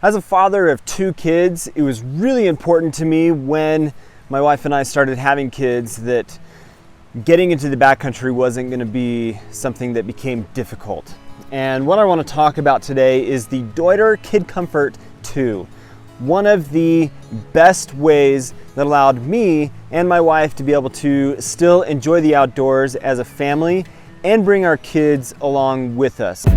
As a father of 2 kids, it was really important to me when my wife and I started having kids that getting into the backcountry wasn't going to be something that became difficult. And what I want to talk about today is the Deuter Kid Comfort 2. One of the best ways that allowed me and my wife to be able to still enjoy the outdoors as a family and bring our kids along with us.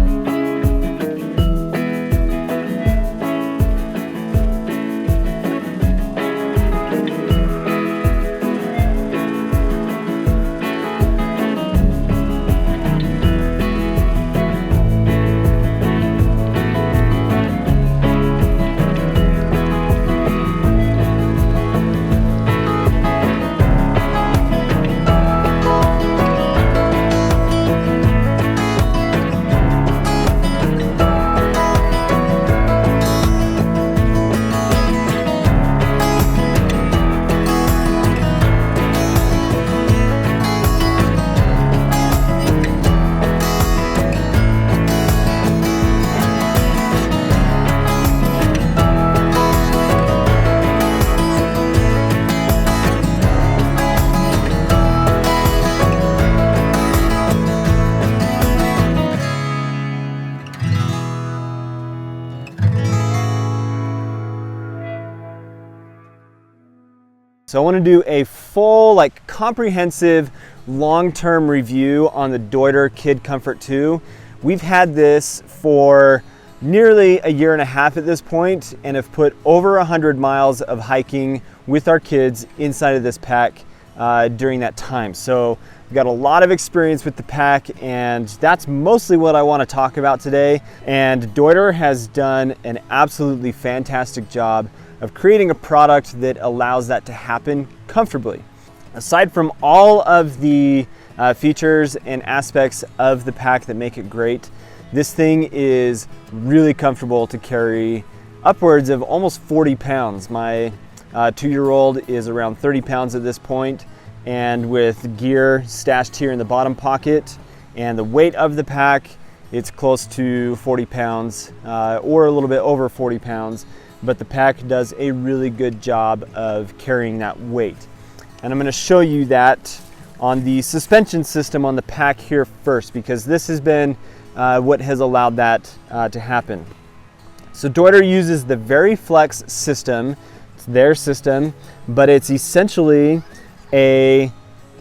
So I want to do a full, comprehensive, long-term review on the Deuter Kid Comfort 2. We've had this for nearly a year and a half at this point and have put over 100 miles of hiking with our kids inside of this pack during that time. So we've got a lot of experience with the pack, and that's mostly what I want to talk about today. And Deuter has done an absolutely fantastic job of creating a product that allows that to happen comfortably. Aside from all of the features and aspects of the pack that make it great, this thing is really comfortable to carry upwards of almost 40 pounds. My 2-year-old is around 30 pounds at this point, and with gear stashed here in the bottom pocket and the weight of the pack, it's close to 40 pounds or a little bit over 40 pounds. But the pack does a really good job of carrying that weight. And I'm going to show you that on the suspension system on the pack here first, because this has been what has allowed that to happen. So Deuter uses the VeriFlex system. It's their system, but it's essentially a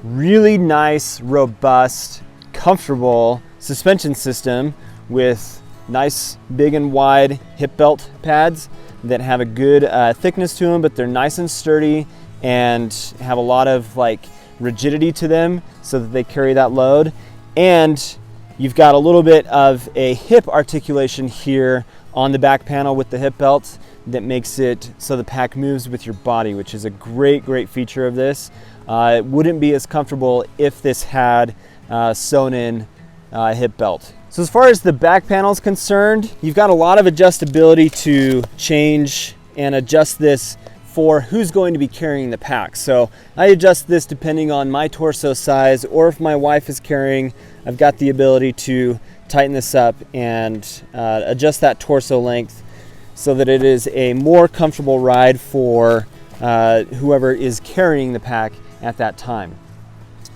really nice, robust, comfortable suspension system with nice, big and wide hip belt pads that have a good thickness to them, but they're nice and sturdy and have a lot of rigidity to them so that they carry that load. And you've got a little bit of a hip articulation here on the back panel with the hip belt that makes it so the pack moves with your body, which is a great feature of this. It wouldn't be as comfortable if this had sewn in hip belt. So as far as the back panel is concerned, you've got a lot of adjustability to change and adjust this for who's going to be carrying the pack. So I adjust this depending on my torso size, or if my wife is carrying, I've got the ability to tighten this up and adjust that torso length so that it is a more comfortable ride for whoever is carrying the pack at that time.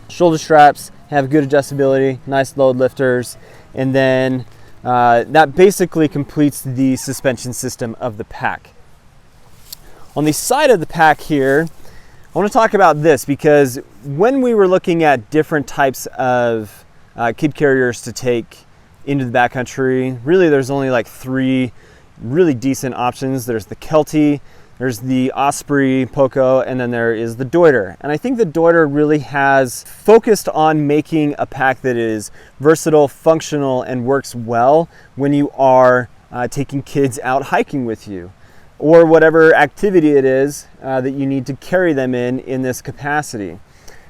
Shoulder straps have good adjustability, nice load lifters, and then that basically completes the suspension system of the pack. On the side of the pack here, I want to talk about this, because when we were looking at different types of kid carriers to take into the backcountry, really there's only 3 really decent options. There's the Kelty, there's the Osprey Poco, and then there is the Deuter. And I think the Deuter really has focused on making a pack that is versatile, functional, and works well when you are taking kids out hiking with you, or whatever activity it is that you need to carry them in this capacity.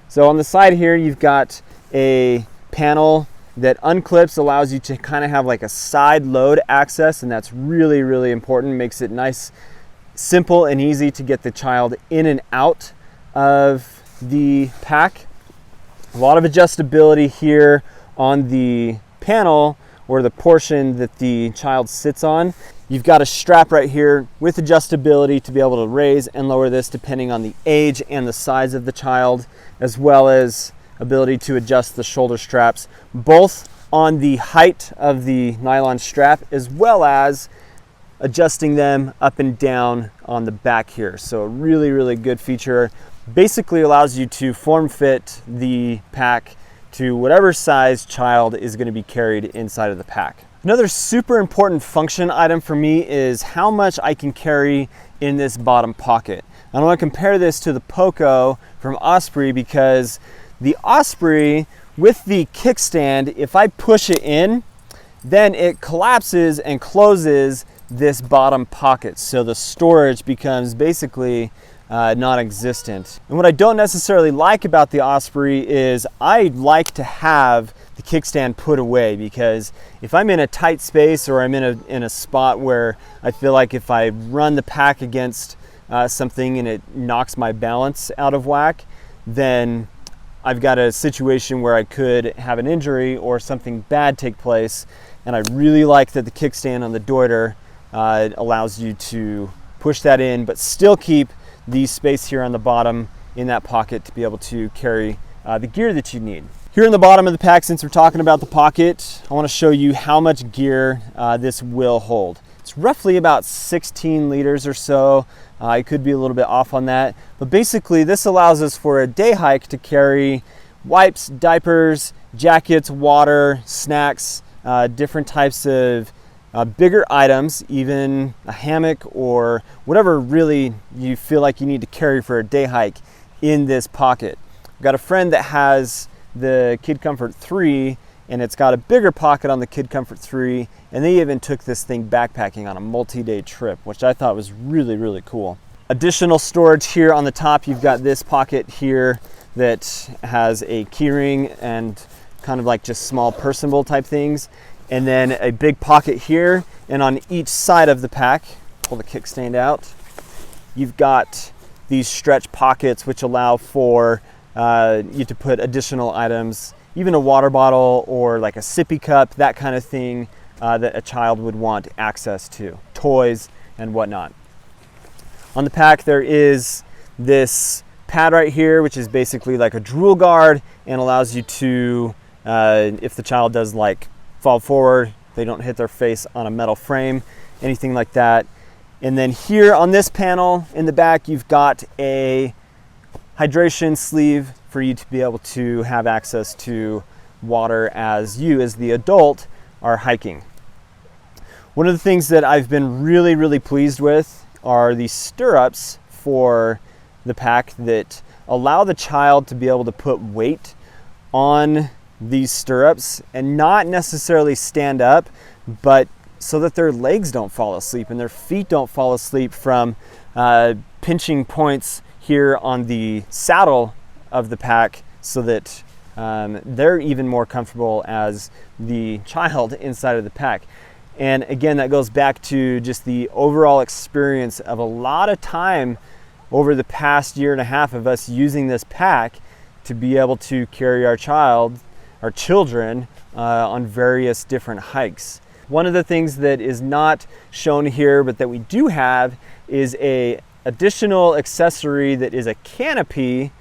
So on the side here, you've got a panel that unclips, allows you to kind of have a side load access, and that's really important. Makes it nice, simple and easy to get the child in and out of the pack. A lot of adjustability here on the panel, or the portion that the child sits on. You've got a strap right here with adjustability to be able to raise and lower this depending on the age and the size of the child, as well as ability to adjust the shoulder straps, both on the height of the nylon strap as well as adjusting them up and down on the back here. So a really, really good feature. Basically allows you to form fit the pack to whatever size child is going to be carried inside of the pack. Another super important function item for me is how much I can carry in this bottom pocket. I want to compare this to the Poco from Osprey, because the Osprey with the kickstand, if I push it in, then it collapses and closes this bottom pocket. So the storage becomes basically non-existent. And what I don't necessarily like about the Osprey is I like to have the kickstand put away, because if I'm in a tight space or I'm in a spot where I feel like if I run the pack against something and it knocks my balance out of whack, then I've got a situation where I could have an injury or something bad take place. And I really like that the kickstand on the Deuter allows you to push that in, but still keep the space here on the bottom in that pocket to be able to carry the gear that you need. Here in the bottom of the pack, since we're talking about the pocket, I want to show you how much gear this will hold. It's roughly about 16 liters or so. I could be a little bit off on that, but basically this allows us for a day hike to carry wipes, diapers, jackets, water, snacks, different types of bigger items, even a hammock or whatever really you feel like you need to carry for a day hike in this pocket. I've got a friend that has the Kid Comfort 3, and it's got a bigger pocket on the Kid Comfort 3, and they even took this thing backpacking on a multi-day trip, which I thought was really, really cool. Additional storage here on the top, you've got this pocket here that has a key ring and kind of like just small personable type things, and then a big pocket here, and on each side of the pack, pull the kickstand out, you've got these stretch pockets which allow for you to put additional items, even a water bottle or like a sippy cup, that kind of thing that a child would want access to, toys and whatnot. On the pack there is this pad right here, which is basically like a drool guard and allows you to, if the child does like fall forward, they don't hit their face on a metal frame, anything like that. And then here on this panel in the back, you've got a hydration sleeve for you to be able to have access to water as you, as the adult, are hiking. One of the things that I've been really, really pleased with are the stirrups for the pack that allow the child to be able to put weight on these stirrups and not necessarily stand up, but so that their legs don't fall asleep and their feet don't fall asleep from pinching points here on the saddle of the pack, so that they're even more comfortable as the child inside of the pack. And again, that goes back to just the overall experience of a lot of time over the past year and a half of us using this pack to be able to carry our children on various different hikes. One of the things that is not shown here, but that we do have, is a additional accessory that is a canopy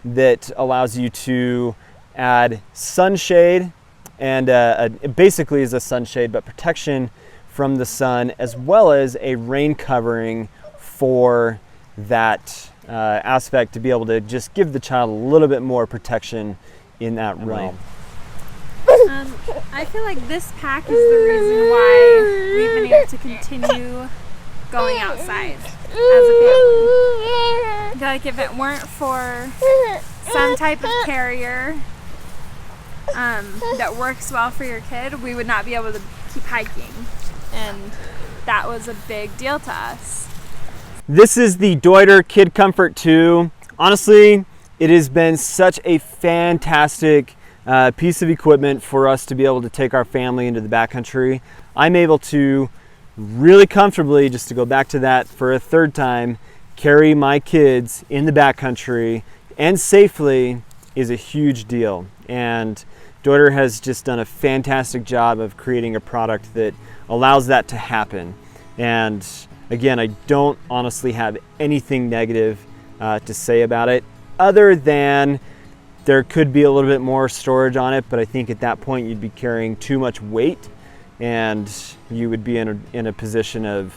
that allows you to add sunshade, and it basically is a sunshade, but protection from the sun, as well as a rain covering for that aspect, to be able to just give the child a little bit more protection in that realm. I feel like this pack is the reason why we've been able to continue going outside as a family. I feel like if it weren't for some type of carrier that works well for your kid, we would not be able to keep hiking, and that was a big deal to us. This is the Deuter Kid Comfort 2. Honestly, it has been such a fantastic piece of equipment for us to be able to take our family into the backcountry. I'm able to really comfortably, just to go back to that for a third time, carry my kids in the backcountry, and safely is a huge deal. And Deuter has just done a fantastic job of creating a product that allows that to happen. And again, I don't honestly have anything negative to say about it, other than there could be a little bit more storage on it, but I think at that point you'd be carrying too much weight and you would be in a position of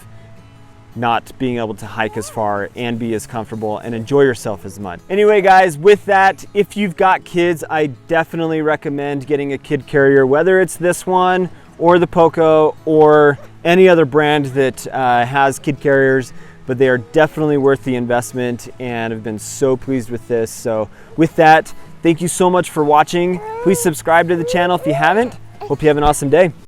not being able to hike as far and be as comfortable and enjoy yourself as much. Anyway guys, with that, if you've got kids, I definitely recommend getting a kid carrier, whether it's this one or the Poco or any other brand that has kid carriers, but they are definitely worth the investment and have been so pleased with this. So with that, thank you so much for watching. Please subscribe to the channel if you haven't. Hope you have an awesome day.